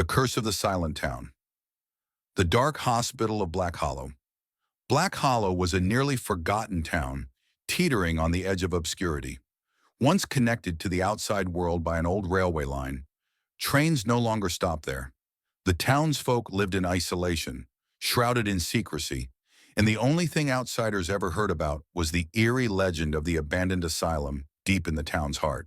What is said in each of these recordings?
Curse of the Silent Town. The Dark Hospital of Black Hollow. Black Hollow was a nearly forgotten town, teetering on the edge of obscurity. Once connected to the outside world by an old railway line, trains no longer stopped there. The townsfolk lived in isolation, shrouded in secrecy, and the only thing outsiders ever heard about was the eerie legend of the abandoned asylum deep in the town's heart.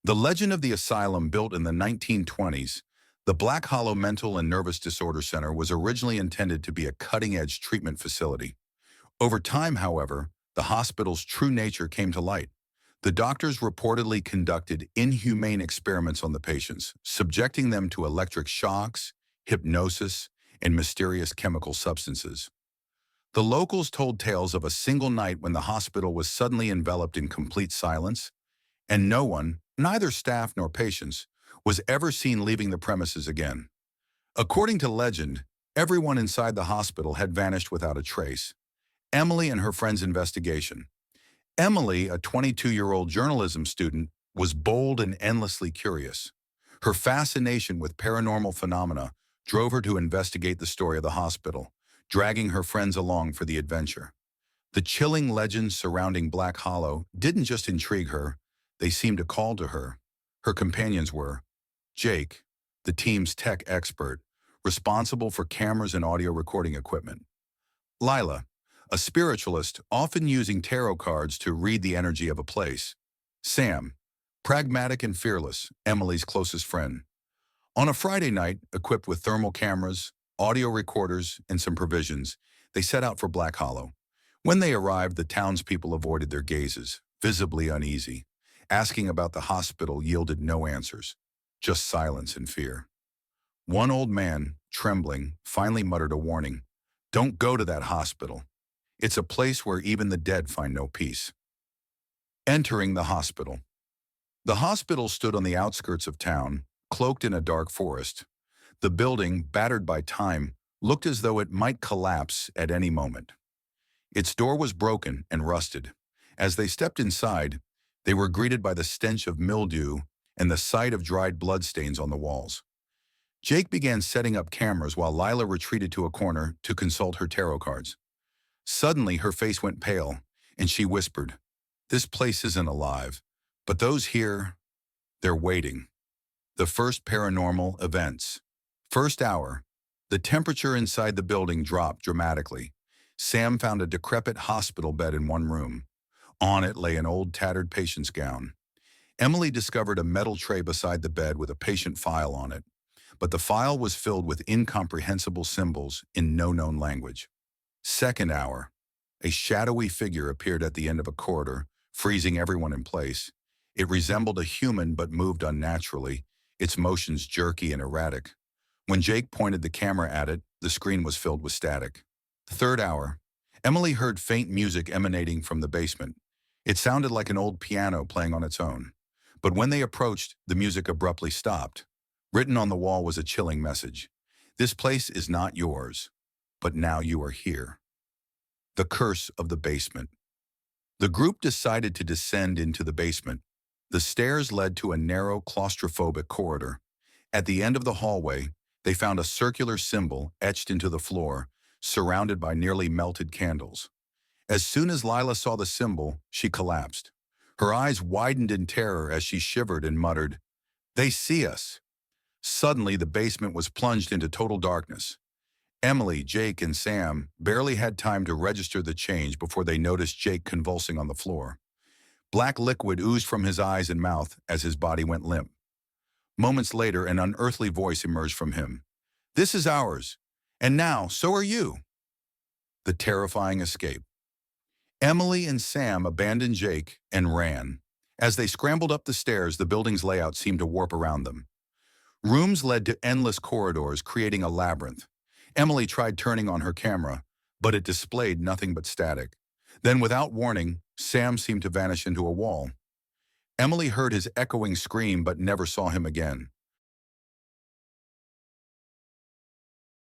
The legend of the asylum, built in the 1920s, the Black Hollow Mental and Nervous Disorder Center, was originally intended to be a cutting-edge treatment facility. Over time, however, the hospital's true nature came to light. The doctors reportedly conducted inhumane experiments on the patients, subjecting them to electric shocks, hypnosis, and mysterious chemical substances. The locals told tales of a single night when the hospital was suddenly enveloped in complete silence, and no one, neither staff nor patients, was ever seen leaving the premises again. According to legend, everyone inside the hospital had vanished without a trace. Emily and her friend's investigation. Emily, a 22-year-old journalism student, was bold and endlessly curious. Her fascination with paranormal phenomena drove her to investigate the story of the hospital, dragging her friends along for the adventure. The chilling legends surrounding Black Hollow didn't just intrigue her, they seemed to call to her. Her companions were Jake, the team's tech expert, responsible for cameras and audio recording equipment. Lila, a spiritualist often using tarot cards to read the energy of a place. Sam, pragmatic and fearless, Emily's closest friend. On a Friday night, equipped with thermal cameras, audio recorders, and some provisions, they set out for Black Hollow. When they arrived, the townspeople avoided their gazes, visibly uneasy. Asking about the hospital yielded no answers, just silence and fear. One old man, trembling, finally muttered a warning. "Don't go to that hospital. It's a place where even the dead find no peace." Entering the hospital. The hospital stood on the outskirts of town, cloaked in a dark forest. The building, battered by time, looked as though it might collapse at any moment. Its door was broken and rusted. As they stepped inside, they were greeted by the stench of mildew and the sight of dried bloodstains on the walls. Jake began setting up cameras while Lila retreated to a corner to consult her tarot cards. Suddenly, her face went pale, and she whispered, "This place isn't alive, but those here, they're waiting." The first paranormal events. First hour, the temperature inside the building dropped dramatically. Sam found a decrepit hospital bed in one room. On it lay an old tattered patient's gown. Emily discovered a metal tray beside the bed with a patient file on it, but the file was filled with incomprehensible symbols in no known language. Second hour, a shadowy figure appeared at the end of a corridor, freezing everyone in place. It resembled a human but moved unnaturally, its motions jerky and erratic. When Jake pointed the camera at it, the screen was filled with static. Third hour, Emily heard faint music emanating from the basement. It sounded like an old piano playing on its own. But when they approached, the music abruptly stopped. Written on the wall was a chilling message. "This place is not yours, but now you are here." The Curse of the Basement. The group decided to descend into the basement. The stairs led to a narrow, claustrophobic corridor. At the end of the hallway, they found a circular symbol etched into the floor, surrounded by nearly melted candles. As soon as Lila saw the symbol, she collapsed. Her eyes widened in terror as she shivered and muttered, "They see us." Suddenly, the basement was plunged into total darkness. Emily, Jake, and Sam barely had time to register the change before they noticed Jake convulsing on the floor. Black liquid oozed from his eyes and mouth as his body went limp. Moments later, an unearthly voice emerged from him. "This is ours, and now so are you." The terrifying escape. Emily and Sam abandoned Jake and ran. As they scrambled up the stairs, the building's layout seemed to warp around them. Rooms led to endless corridors, creating a labyrinth. Emily tried turning on her camera, but it displayed nothing but static. Then, without warning, Sam seemed to vanish into a wall. Emily heard his echoing scream but never saw him again.